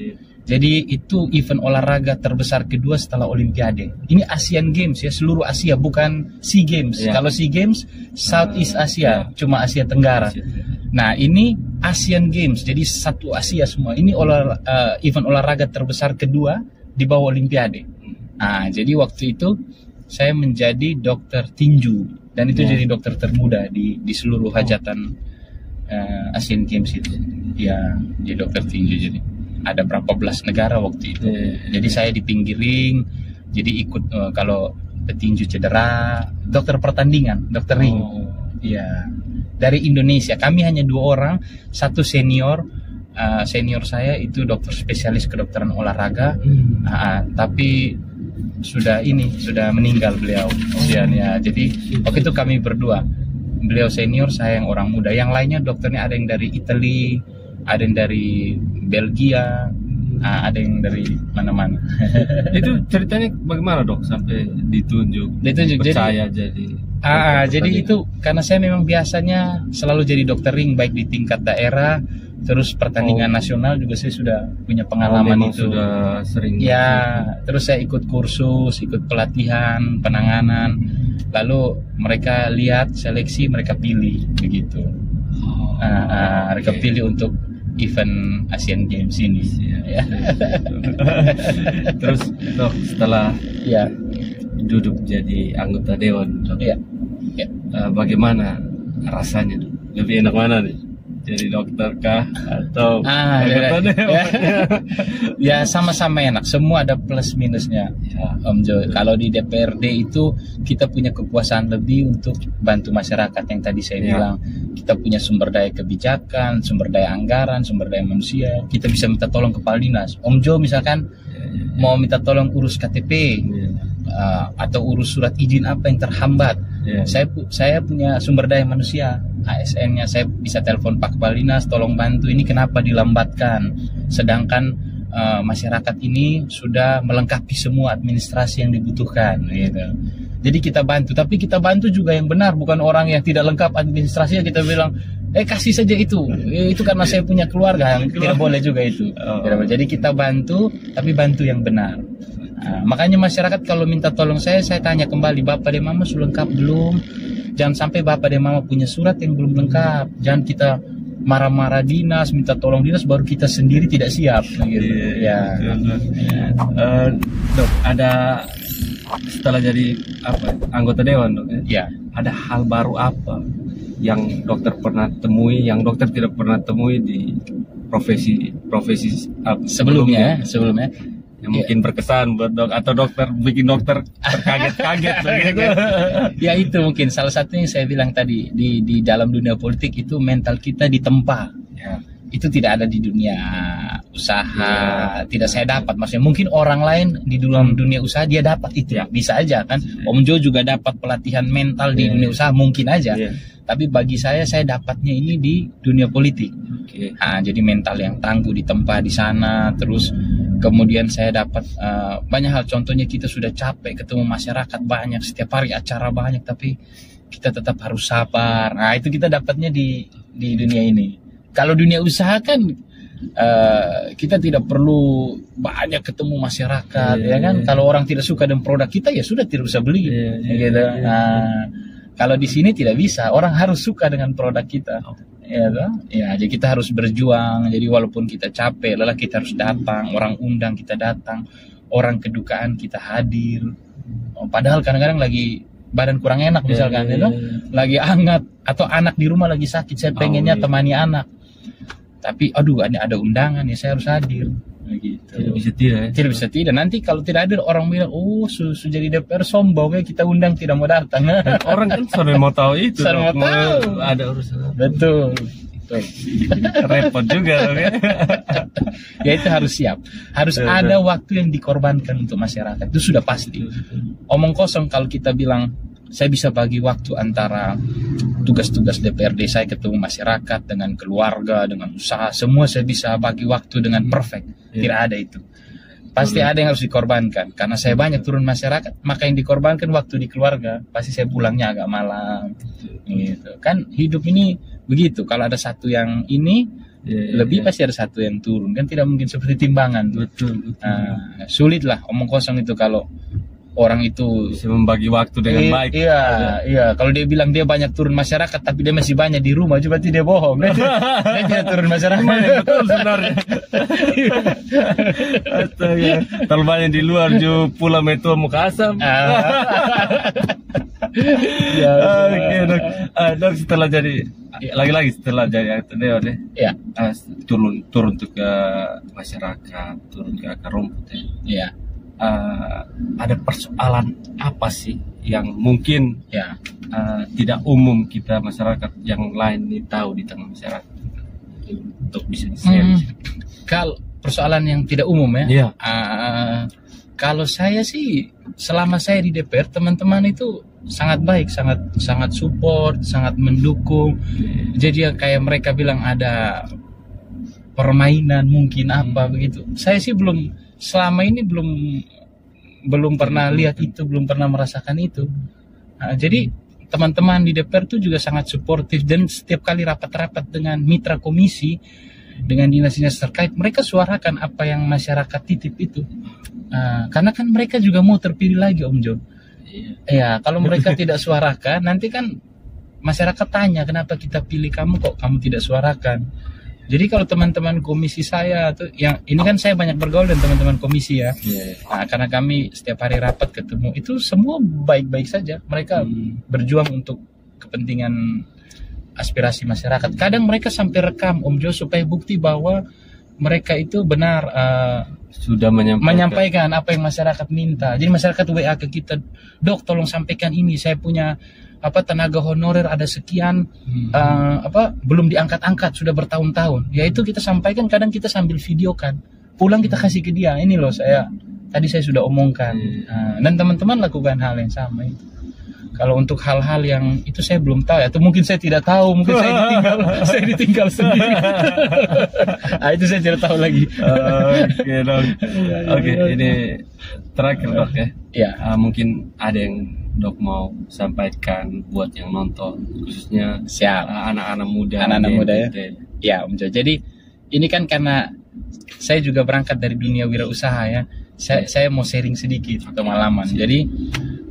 Speaker 2: Jadi itu event olahraga terbesar kedua setelah Olimpiade. Ini Asian Games ya, seluruh Asia, bukan SEA Games. Kalau SEA Games Southeast Asia, cuma Asia Tenggara. Nah, ini Asian Games, jadi satu Asia semua. Ini event olahraga terbesar kedua di bawah Olimpiade. Nah, jadi waktu itu saya menjadi dokter tinju, dan itu jadi dokter termuda di seluruh hajatan Asian Games itu. Ya, jadi dokter tinju jadi. Ada berapa belas negara waktu itu. Jadi saya di pinggir ring, jadi ikut kalau petinju cedera, dokter pertandingan, dokter ring. Iya. Dari Indonesia, kami hanya 2 orang, satu senior saya itu dokter spesialis kedokteran olahraga, tapi sudah meninggal beliau usianya. Jadi waktu itu kami berdua, beliau senior, saya yang orang muda. Yang lainnya dokternya ada yang dari Italia, ada yang dari Belgia, ada yang dari mana-mana.
Speaker 1: Itu ceritanya bagaimana Dok sampai ditunjuk percaya jadi
Speaker 2: itu karena saya memang biasanya selalu jadi dokter ring, baik di tingkat daerah, terus pertandingan nasional juga saya sudah punya pengalaman itu.
Speaker 1: Sudah sering.
Speaker 2: Ya, terus saya ikut kursus, ikut pelatihan, penanganan. Lalu mereka lihat seleksi, mereka pilih begitu. Mereka pilih untuk event Asian Games ini.
Speaker 1: Terus Dok, setelah duduk jadi anggota dewan, Dok, bagaimana rasanya? Lebih enak mana nih? Jadi dokter kah atau anggota dewan?
Speaker 2: Ya sama-sama enak, semua ada plus minusnya. Om Jo, kalau di DPRD itu kita punya kekuasaan lebih untuk bantu masyarakat yang tadi saya bilang. Kita punya sumber daya kebijakan, sumber daya anggaran, sumber daya manusia. Kita bisa minta tolong kepala dinas. Om Jo misalkan mau minta tolong urus KTP atau urus surat izin apa yang terhambat. Saya punya sumber daya manusia, ASN-nya, saya bisa telepon Pak Kepala Dinas, tolong bantu ini kenapa dilambatkan. Sedangkan masyarakat ini sudah melengkapi semua administrasi yang dibutuhkan, gitu. Jadi kita bantu, tapi kita bantu juga yang benar, bukan orang yang tidak lengkap administrasinya kita bilang, kasih saja itu karena saya punya keluarga, tidak boleh juga itu. Jadi kita bantu, tapi bantu yang benar. Makanya masyarakat kalau minta tolong saya tanya kembali, Bapak dan Mama sudah lengkap belum? Jangan sampai Bapak dan Mama punya surat yang belum lengkap. Jangan kita marah-marah dinas, minta tolong dinas, baru kita sendiri tidak siap. Gitu.
Speaker 1: Dok, ada setelah jadi anggota dewan, Dok, ada hal baru apa yang dokter pernah temui, yang dokter tidak pernah temui di profesi sebelumnya? Yang mungkin berkesan buat dok, atau dokter bikin dokter terkaget-kaget begitu.
Speaker 2: Ya itu mungkin salah satunya saya bilang tadi, di dalam dunia politik itu mental kita ditempa. Itu tidak ada di dunia usaha, tidak saya dapat. Maksudnya mungkin orang lain di dalam dunia usaha dia dapat itu, bisa aja kan. Om Jo juga dapat pelatihan mental di dunia usaha, mungkin aja. Tapi bagi saya dapatnya ini di dunia politik. Jadi mental yang tangguh ditempa di sana. Terus kemudian saya dapat banyak hal. Contohnya kita sudah capek ketemu masyarakat banyak, setiap hari acara banyak, tapi kita tetap harus sabar. Nah itu kita dapatnya di dunia ini. Kalau dunia usaha kan kita tidak perlu banyak ketemu masyarakat, ya kan? Kalau orang tidak suka dengan produk kita, ya sudah tidak usah beli, gitu. Kalau di sini tidak bisa, orang harus suka dengan produk kita. Ya, toh? Ya, jadi kita harus berjuang. Jadi walaupun kita capek, lelah kita harus datang. Orang undang kita datang, orang kedukaan kita hadir. Padahal kadang-kadang lagi badan kurang enak misalkan, lagi hangat atau anak di rumah lagi sakit, saya pengennya temani anak. Tapi aduh, ada undangan ya, saya harus hadir. Gitu.
Speaker 1: Tidak bisa tidak ya?
Speaker 2: Tidak bisa tidak. Nanti kalau tidak hadir orang bilang, oh jadi DPR sombong ya, kita undang tidak mau datang.
Speaker 1: Dan orang kan sering mau tahu itu.
Speaker 2: Sering mau tahu.
Speaker 1: Ada urusan.
Speaker 2: Betul.
Speaker 1: Repot juga.
Speaker 2: Ya itu harus siap. Harus ada waktu yang dikorbankan untuk masyarakat. Itu sudah pasti. Omong kosong kalau kita bilang saya bisa bagi waktu antara tugas-tugas DPRD saya ketemu masyarakat, dengan keluarga, dengan usaha, semua saya bisa bagi waktu dengan perfect. Tidak ada itu. Pasti ada yang harus dikorbankan. Karena saya banyak turun masyarakat, maka yang dikorbankan waktu di keluarga. Pasti saya pulangnya agak malam. Gitu. Kan hidup ini begitu. Kalau ada satu yang ini, lebih pasti ada satu yang turun. Kan tidak mungkin seperti timbangan.
Speaker 1: Betul.
Speaker 2: Nah, sulit lah omong kosong itu kalau orang itu
Speaker 1: bisa membagi waktu dengan baik.
Speaker 2: Iya. Kalau dia bilang dia banyak turun masyarakat, tapi dia masih banyak di rumah, berarti dia bohong. Dia tidak turun masyarakat.
Speaker 1: Betul sebenarnya. Astaga. Kalau banyak di luar, pulang itu muka asam. Oke, Dok. Dok, setelah jadi lagi-lagi setelah jadi RTDO deh.
Speaker 2: Ya.
Speaker 1: Turun ke masyarakat, turun ke akar rumput ya.
Speaker 2: Iya.
Speaker 1: Ada persoalan apa sih yang mungkin tidak umum kita masyarakat yang lain ini tahu di tengah masyarakat untuk bisa di-share?
Speaker 2: Kalau persoalan yang tidak umum
Speaker 1: ya,
Speaker 2: kalau saya sih selama saya di DPR, teman-teman itu sangat baik, sangat support, sangat mendukung. Jadi kayak mereka bilang ada permainan mungkin apa begitu. Saya sih selama ini belum pernah lihat itu, belum pernah merasakan itu. Jadi teman-teman di DPR itu juga sangat suportif, dan setiap kali rapat-rapat dengan mitra komisi, dengan dinas-dinas terkait, mereka suarakan apa yang masyarakat titip itu. Karena kan mereka juga mau terpilih lagi, Om Jo. Ya, kalau mereka tidak suarakan, nanti kan masyarakat tanya, kenapa kita pilih kamu, kok kamu tidak suarakan. Jadi kalau teman-teman komisi saya tuh, yang ini kan saya banyak bergaul dengan teman-teman komisi ya. Nah, karena kami setiap hari rapat ketemu, itu semua baik-baik saja. Mereka berjuang untuk kepentingan aspirasi masyarakat. Kadang mereka sampai rekam, Om Jo, supaya bukti bahwa mereka itu benar
Speaker 1: sudah menyampaikan
Speaker 2: apa yang masyarakat minta. Jadi masyarakat WA ke kita, Dok, tolong sampaikan ini, saya punya tenaga honorer ada sekian, belum diangkat-angkat sudah bertahun-tahun. Ya itu kita sampaikan, kadang kita sambil videokan, pulang kita kasih ke dia, ini loh tadi saya sudah omongkan. Dan teman-teman lakukan hal yang sama itu. Kalau untuk hal-hal yang itu saya belum tahu, atau mungkin saya tidak tahu, mungkin saya ditinggal sendiri. Itu saya tidak tahu lagi.
Speaker 1: Oke, Dok. Oke, ini terakhir, Dok ya.
Speaker 2: Ya.
Speaker 1: Mungkin ada yang Dok mau sampaikan buat yang nonton, khususnya anak-anak muda.
Speaker 2: Anak-anak muda ya. Ya, Om Jo. Jadi ini kan karena saya juga berangkat dari dunia wirausaha ya. Saya mau sharing sedikit pengalaman. Jadi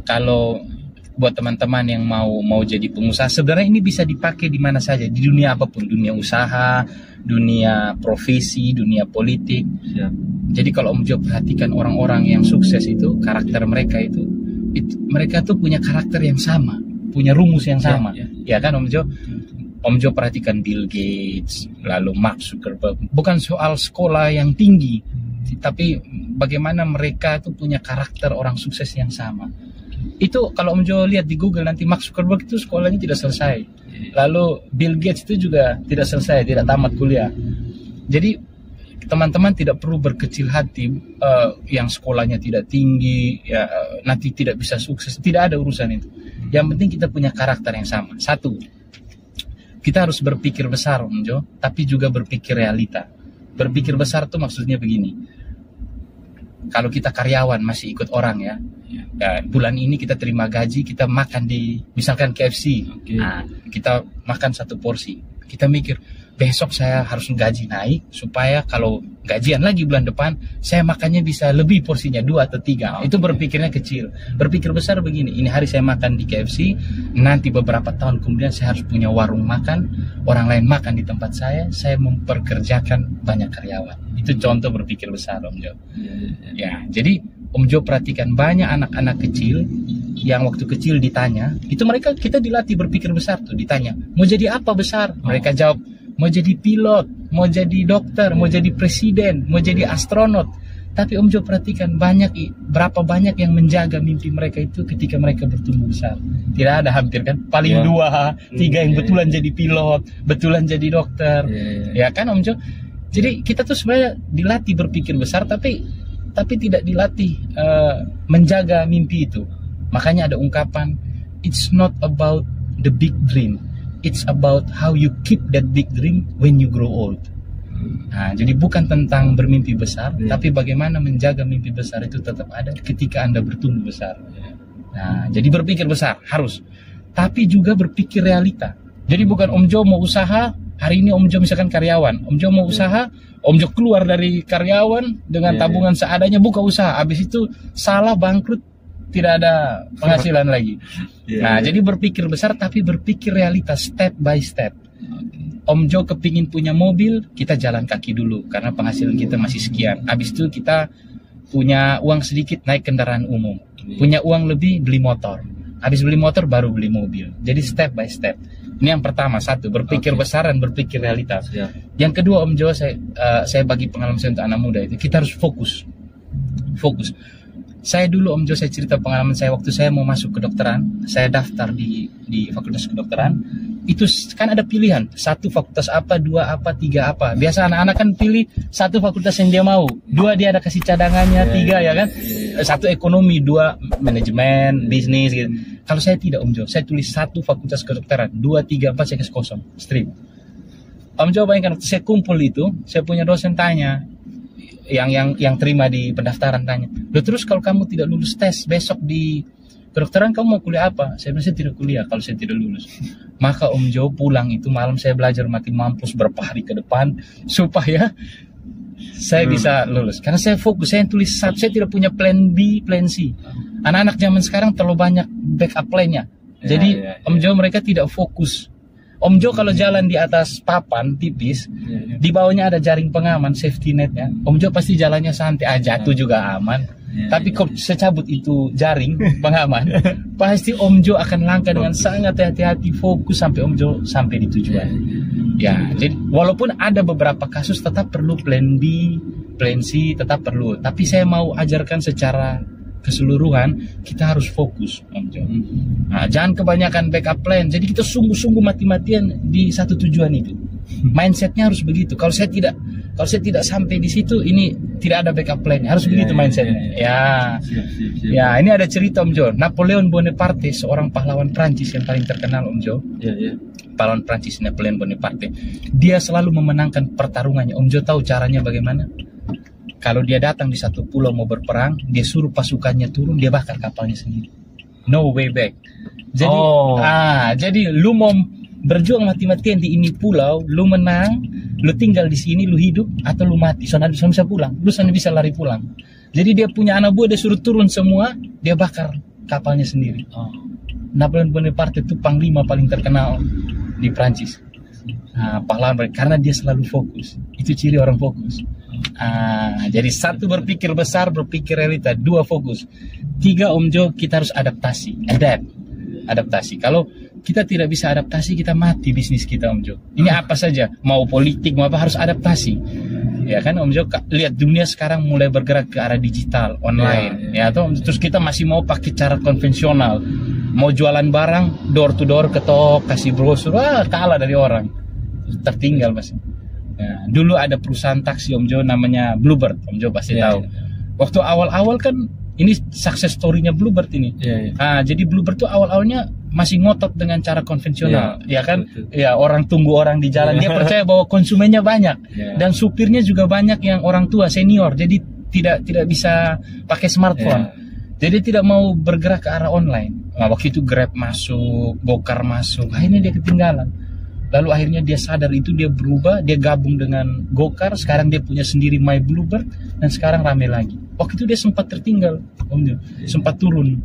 Speaker 2: kalau buat teman-teman yang mau jadi pengusaha, sebenarnya ini bisa dipakai di mana saja, di dunia apapun, dunia usaha, dunia profesi, dunia politik. Jadi kalau Om Jo perhatikan orang-orang yang sukses itu, karakter mereka itu mereka tuh punya karakter yang sama, punya rumus yang sama. Ya kan Om Jo? Om Jo perhatikan Bill Gates, lalu Mark Zuckerberg. Bukan soal sekolah yang tinggi, tapi bagaimana mereka tuh punya karakter orang sukses yang sama. Itu kalau Om Jo lihat di Google nanti, Mark Zuckerberg itu sekolahnya tidak selesai. Lalu Bill Gates itu juga tidak selesai, tidak tamat kuliah. Jadi teman-teman tidak perlu berkecil hati, yang sekolahnya tidak tinggi ya nanti tidak bisa sukses. Tidak ada urusan itu. Yang penting kita punya karakter yang sama. Satu, kita harus berpikir besar, Om Jo, tapi juga berpikir realita. Berpikir besar tuh maksudnya begini. Kalau kita karyawan masih ikut orang ya, bulan ini kita terima gaji, kita makan di misalkan KFC, kita makan 1 porsi. Kita mikir, besok saya harus gaji naik supaya kalau gajian lagi bulan depan, saya makannya bisa lebih porsinya 2 atau 3. Itu berpikirnya kecil. Berpikir besar begini, ini hari saya makan di KFC, nanti beberapa tahun kemudian saya harus punya warung makan, orang lain makan di tempat saya mempekerjakan banyak karyawan. Itu contoh berpikir besar, Om Jo. Ya, jadi Om Jo perhatikan banyak anak-anak kecil yang waktu kecil ditanya, itu mereka kita dilatih berpikir besar tuh, ditanya, mau jadi apa besar? Mereka jawab, mau jadi pilot, mau jadi dokter, mau jadi presiden, mau jadi astronot. Tapi Om Jo perhatikan berapa banyak yang menjaga mimpi mereka itu ketika mereka bertumbuh besar. Tidak ada hampir kan, paling 2, 3 yang betulan jadi pilot, betulan jadi dokter. Ya kan Om Jo? Jadi kita tuh sebenarnya dilatih berpikir besar, tapi tidak dilatih menjaga mimpi itu. Makanya ada ungkapan, it's not about the big dream, it's about how you keep that big dream when you grow old. Nah, jadi bukan tentang bermimpi besar, tapi bagaimana menjaga mimpi besar itu tetap ada ketika Anda bertumbuh besar. Nah, jadi berpikir besar harus, tapi juga berpikir realita. Jadi bukan Om Jo mau usaha, hari ini Om Jo misalkan karyawan, Om Jo mau usaha, Om Jo keluar dari karyawan dengan tabungan seadanya, buka usaha, habis itu salah, bangkrut, tidak ada penghasilan lagi. Nah, jadi berpikir besar tapi berpikir realitas, step by step. Om Jo kepingin punya mobil, kita jalan kaki dulu karena penghasilan kita masih sekian. Habis itu kita punya uang sedikit, naik kendaraan umum. Punya uang lebih, beli motor. Habis beli motor baru beli mobil. Jadi step by step. Ini yang pertama, satu, berpikir besar dan berpikir realitas. Yang kedua Om Jo, saya bagi pengalaman saya untuk anak muda itu, kita harus fokus. Saya dulu Om Jo, saya cerita pengalaman saya waktu saya mau masuk kedokteran, saya daftar di fakultas kedokteran, itu kan ada pilihan, 1 fakultas apa, 2 apa, 3 apa. Biasa anak-anak kan pilih 1 fakultas yang dia mau, 2 dia ada kasih cadangannya, 3 ya kan, 1 ekonomi, 2 manajemen, bisnis gitu. Kalau saya tidak Om Jo, saya tulis 1 fakultas kedokteran, 2, 3, 4 saya kasih kosong, stream. Om Jo bayangkan waktu saya kumpul itu, saya punya dosen tanya, yang terima di pendaftaran tanya, loh terus kalau kamu tidak lulus tes besok di kedokteran kamu mau kuliah apa? Saya bilang saya tidak kuliah kalau saya tidak lulus. Maka Om Jo pulang itu malam saya belajar makin mampus berapa hari ke depan supaya saya bisa lulus. Karena saya fokus, saya tulis saya tidak punya plan B, plan C. Anak-anak zaman sekarang terlalu banyak backup plan-nya. Jadi Om Jo mereka tidak fokus. Om Jo kalau jalan di atas papan tipis, di bawahnya ada jaring pengaman, safety netnya. Om Jo pasti jalannya santai, jatuh juga aman. Tapi kalau secabut itu jaring pengaman, pasti Om Jo akan langkah dengan sangat hati-hati, fokus sampai Om Jo sampai di tujuan. Ya, jadi walaupun ada beberapa kasus tetap perlu plan B, plan C, tetap perlu. Tapi saya mau ajarkan secara keseluruhan, kita harus fokus, Om Jo. Nah, jangan kebanyakan backup plan. Jadi kita sungguh-sungguh mati-matian di satu tujuan itu. Mindsetnya harus begitu. Kalau saya tidak sampai di situ, ini tidak ada backup plan. Harus begitu mindsetnya. Ya, ini ada cerita Om Jo. Napoleon Bonaparte, seorang pahlawan Prancis yang paling terkenal Om Jo. Pahlawan Prancis Napoleon Bonaparte. Dia selalu memenangkan pertarungannya. Om Jo tahu caranya bagaimana? Kalau dia datang di satu pulau mau berperang, dia suruh pasukannya turun, dia bakar kapalnya sendiri. No way back. Jadi, jadi lu mau berjuang mati-matian di ini pulau, lu menang, lu tinggal di sini, lu hidup, atau lu mati. Soalnya bisa pulang, lu sana bisa lari pulang. Jadi dia punya anak buah, dia suruh turun semua, dia bakar kapalnya sendiri. Napoleon Bonaparte itu panglima paling terkenal di Prancis. Pahlawan karena dia selalu fokus. Itu ciri orang fokus. Jadi 1 berpikir besar, berpikir realita, 2 fokus, 3 Om Jo kita harus adaptasi, adaptasi. Kalau kita tidak bisa adaptasi, kita mati bisnis kita Om Jo. Ini apa saja, mau politik mau apa harus adaptasi. Ya kan Om Jo, lihat dunia sekarang mulai bergerak ke arah digital, online. Ya atau terus kita masih mau pakai cara konvensional. Mau jualan barang door to door, ketok, kasih brosur, kalah dari orang. Tertinggal masih. Ya, dulu ada perusahaan taksi Om Jo namanya Bluebird, Om Jo pasti tahu. Waktu awal-awal kan ini success story-nya Bluebird ini. Jadi Bluebird tuh awal-awalnya masih ngotot dengan cara konvensional, ya kan? Betul. Ya orang tunggu orang di jalan, dia percaya bahwa konsumennya banyak dan supirnya juga banyak yang orang tua senior, jadi tidak bisa pakai smartphone. Jadi tidak mau bergerak ke arah online. Waktu itu Grab masuk, Gokar masuk, akhirnya dia ketinggalan. Lalu akhirnya dia sadar itu, dia berubah, dia gabung dengan Gokar, sekarang dia punya sendiri My Bluebird, dan sekarang rame lagi. Waktu itu dia sempat tertinggal, Om Jo, sempat turun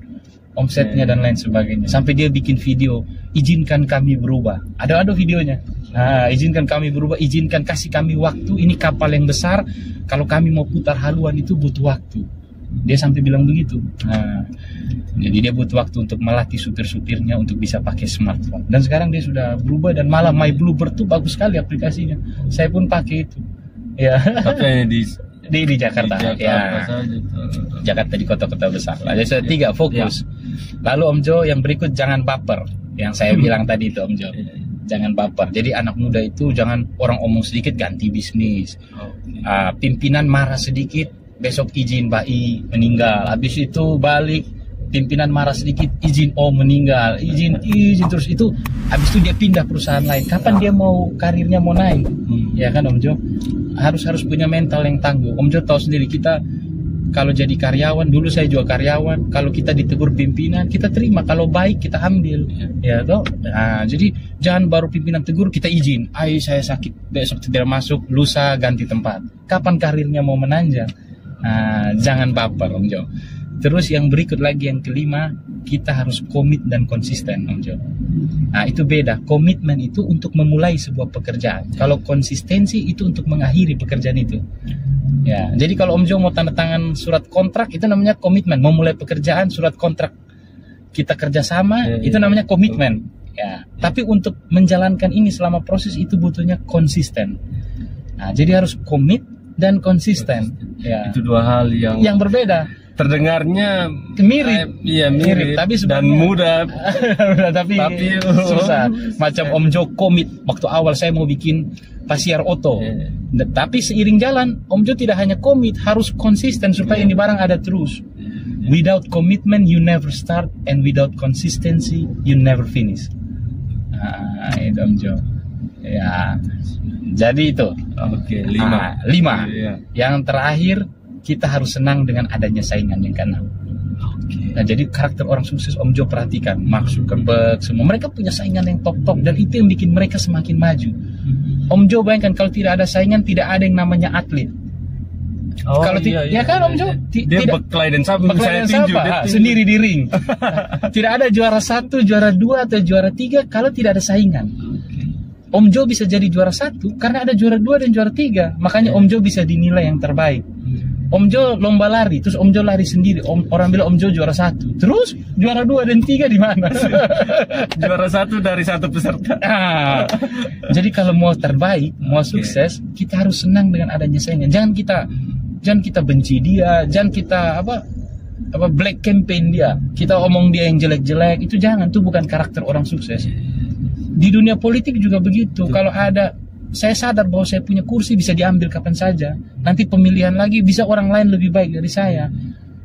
Speaker 2: omsetnya dan lain sebagainya. Sampai dia bikin video, izinkan kami berubah. Ada videonya. Nah, izinkan kami berubah, izinkan kasih kami waktu, ini kapal yang besar, kalau kami mau putar haluan itu butuh waktu. Dia sampai bilang begitu. Nah, jadi dia butuh waktu untuk melatih supir-supirnya untuk bisa pakai smartphone. Dan sekarang dia sudah berubah, dan malah My Bluebird tuh bagus sekali aplikasinya. Saya pun pakai itu. Ya.
Speaker 1: Tapi
Speaker 2: di Jakarta.
Speaker 1: Jakarta
Speaker 2: Ya.
Speaker 1: saja.
Speaker 2: Jakarta di kota-kota besar. Jadi saya 3 fokus. Lalu Om Jo yang berikut, jangan baper. Yang saya bilang tadi itu Om Jo. Jangan baper. Jadi anak muda itu jangan orang omong sedikit ganti bisnis. Pimpinan marah sedikit, besok izin bayi meninggal, habis itu balik pimpinan marah sedikit izin meninggal, izin terus, itu habis itu dia pindah perusahaan lain. Kapan dia mau karirnya mau naik? Ya kan Om Jo, harus punya mental yang tangguh. Om Jo tahu sendiri, kita kalau jadi karyawan, dulu saya juga karyawan, kalau kita ditegur pimpinan kita terima, kalau baik kita ambil, ya toh. Nah, jadi jangan baru pimpinan tegur kita izin, saya sakit besok tidak masuk, lusa ganti tempat. Kapan karirnya mau menanjak? Jangan baper Om Jo. Terus yang berikut lagi, yang kelima, kita harus komit dan konsisten Om Jo. Nah, itu beda. Komitmen itu untuk memulai sebuah pekerjaan. Kalau konsistensi itu untuk mengakhiri pekerjaan itu. Ya, jadi kalau Om Jo mau tanda tangan surat kontrak, itu namanya komitmen. Memulai pekerjaan, surat kontrak kita kerjasama, itu namanya komitmen. Ya, tapi untuk menjalankan ini selama proses itu butuhnya konsisten. Nah, jadi harus komit dan konsisten. Ya.
Speaker 1: Itu dua hal yang
Speaker 2: berbeda.
Speaker 1: Terdengarnya
Speaker 2: mirip,
Speaker 1: mirip,
Speaker 2: tapi
Speaker 1: dan mudah,
Speaker 2: tapi susah. Macam Om Jo komit waktu awal saya mau bikin Pasiar Oto, tapi seiring jalan Om Jo tidak hanya komit, harus konsisten supaya ini barang ada terus. Without commitment you never start, and without consistency you never finish. Itu Om Jo. Ya, jadi itu.
Speaker 1: Oke, 5.
Speaker 2: Yang terakhir, kita harus senang dengan adanya saingan yang keenam. Nah, jadi karakter orang sukses Om Jo perhatikan, Mark Zuckerberg, semua mereka punya saingan yang top-top, dan itu yang bikin mereka semakin maju. Om Jo bayangkan kalau tidak ada saingan, tidak ada yang namanya atlet. Kalau ya kan Om Jo,
Speaker 1: dia berkelahi dan sabar, saya tinju,
Speaker 2: sendiri di ring. Tidak ada juara 1, juara 2 atau juara 3 kalau tidak ada saingan. Om Jo bisa jadi juara 1 karena ada juara 2 dan juara 3. Makanya Om Jo bisa dinilai yang terbaik. Om Jo lomba lari, terus Om Jo lari sendiri. Orang bilang Om Jo juara 1. Terus juara 2 dan 3 di mana?
Speaker 1: Juara 1 dari 1 peserta.
Speaker 2: Jadi kalau mau terbaik, mau sukses, kita harus senang dengan adanya saingan. Jangan kita benci dia, jangan kita black campaign dia. Kita omong dia yang jelek-jelek, itu jangan. Itu bukan karakter orang sukses. Di dunia politik juga begitu. Kalau saya sadar bahwa saya punya kursi bisa diambil kapan saja. Nanti pemilihan lagi bisa orang lain lebih baik dari saya.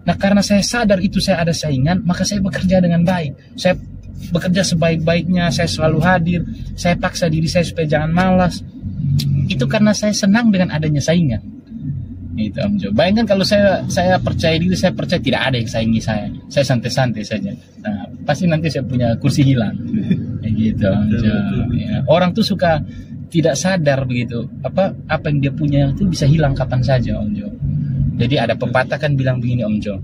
Speaker 2: Nah, karena saya sadar itu saya ada saingan, maka saya bekerja dengan baik. Saya bekerja sebaik-baiknya, saya selalu hadir. Saya paksa diri saya supaya jangan malas. Itu karena saya senang dengan adanya saingan. Itu Om Jo. Bayangkan kalau saya percaya diri, saya percaya tidak ada yang saingi saya. Saya santai-santai saja. Nah, pasti nanti saya punya kursi hilang. Gitu Om Jo. Ya. Orang tuh suka tidak sadar begitu, apa yang dia punya itu bisa hilang kapan saja Om Jo. Jadi ada pepatah kan bilang begini Om Jo,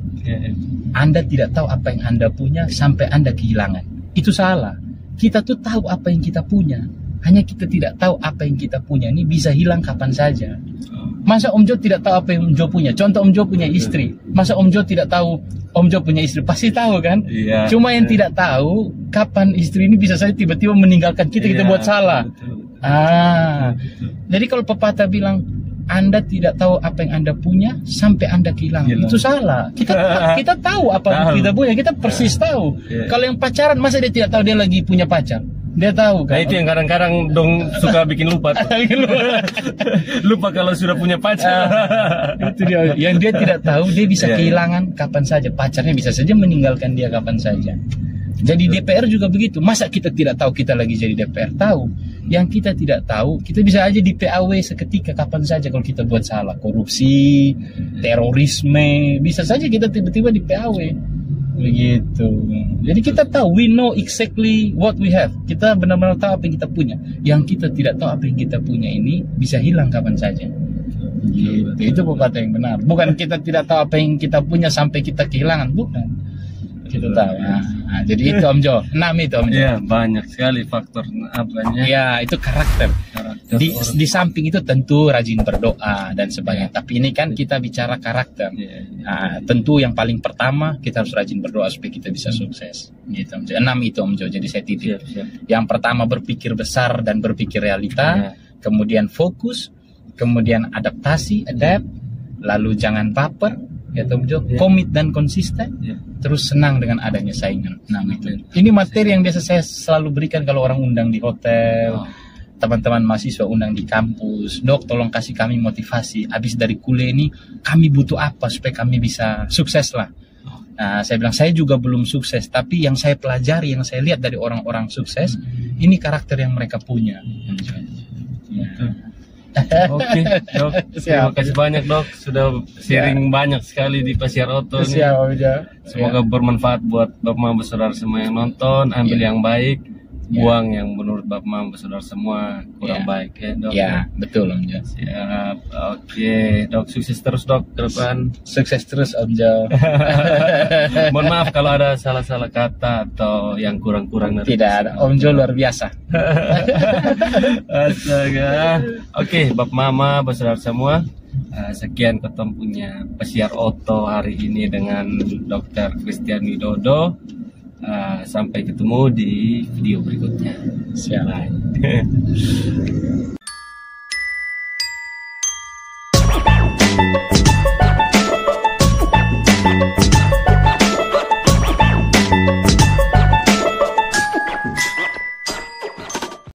Speaker 2: Anda tidak tahu apa yang Anda punya sampai Anda kehilangan. Itu salah. Kita tuh tahu apa yang kita punya, hanya kita tidak tahu apa yang kita punya ini bisa hilang kapan saja. Masa Om Jo tidak tahu apa yang Om Jo punya? Contoh Om Jo punya istri, masa Om Jo tidak tahu Om Jo punya istri? Pasti tahu kan? Cuma yang tidak tahu kapan istri ini bisa saja tiba-tiba meninggalkan kita buat salah. Jadi kalau pepatah bilang Anda tidak tahu apa yang Anda punya sampai Anda kehilangan, itu salah. Kita tahu apa yang kita punya, kita persis tahu. Kalau yang pacaran, masa dia tidak tahu dia lagi punya pacar? Dia tahu kan? Nah,
Speaker 1: itu yang kadang-kadang dong suka bikin lupa. Lupa kalau sudah punya pacar.
Speaker 2: Itu dia. Yang dia tidak tahu, dia bisa kehilangan kapan saja. Pacarnya bisa saja meninggalkan dia kapan saja. Jadi DPR juga begitu. Masa kita tidak tahu kita lagi jadi DPR? Tahu. Yang kita tidak tahu, kita bisa aja di PAW seketika kapan saja kalau kita buat salah. Korupsi, terorisme, bisa saja kita tiba-tiba di PAW. Begitu. Jadi kita tahu, we know exactly what we have. Kita benar-benar tahu apa yang kita punya. Yang kita tidak tahu apa yang kita punya ini bisa hilang kapan saja. Gitu. Itu pepatah yang benar. Bukan kita tidak tahu apa yang kita punya sampai kita kehilangan, bukan. Kita tahu. Nah, jadi itu Om Jo. 6 itu Om Jo.
Speaker 1: Ya, banyak sekali faktor apanya.
Speaker 2: Ya, itu karakter. Di samping itu tentu rajin berdoa dan sebagainya. Tapi ini kan kita bicara karakter. Nah, tentu yang paling pertama kita harus rajin berdoa supaya kita bisa sukses. Gitu Om Jo. 6 itu Om Jo. Jadi saya titip. Yang pertama berpikir besar dan berpikir realita. Kemudian fokus. Kemudian adaptasi, adapt. Lalu jangan baper. Ya Om Jo. Komit dan konsisten. Terus senang dengan adanya saingan. Nah, itu. Ini materi yang biasa saya selalu berikan kalau orang undang di hotel. Teman-teman mahasiswa undang di kampus, Dok tolong kasih kami motivasi, habis dari kuliah ini kami butuh apa supaya kami bisa sukses lah. Nah saya bilang saya juga belum sukses, tapi yang saya pelajari, yang saya lihat dari orang-orang sukses, ini karakter yang mereka punya.
Speaker 1: Oke, Dok. Terima kasih banyak Dok, sudah sharing banyak sekali di Pasiar Oto nih. Semoga bermanfaat buat Bapak Mama Saudara semua yang nonton, ambil yang baik. Buang yang menurut Bapak Mama Saudara semua kurang baik ya Dok.
Speaker 2: Ya betul Om Jo.
Speaker 1: Siap. Oke Dok, sukses terus Dok ke depan.
Speaker 2: Sukses terus Om Jo.
Speaker 1: Mohon maaf kalau ada salah-salah kata atau yang kurang-kurang.
Speaker 2: Tidak ada, Om Jo luar biasa.
Speaker 1: Astaga. Oke Bapak Mama Saudara semua, sekian ketemu punya Pasiar Oto hari ini dengan Dr. Christian Widodo. Sampai ketemu di video berikutnya.
Speaker 2: Siap.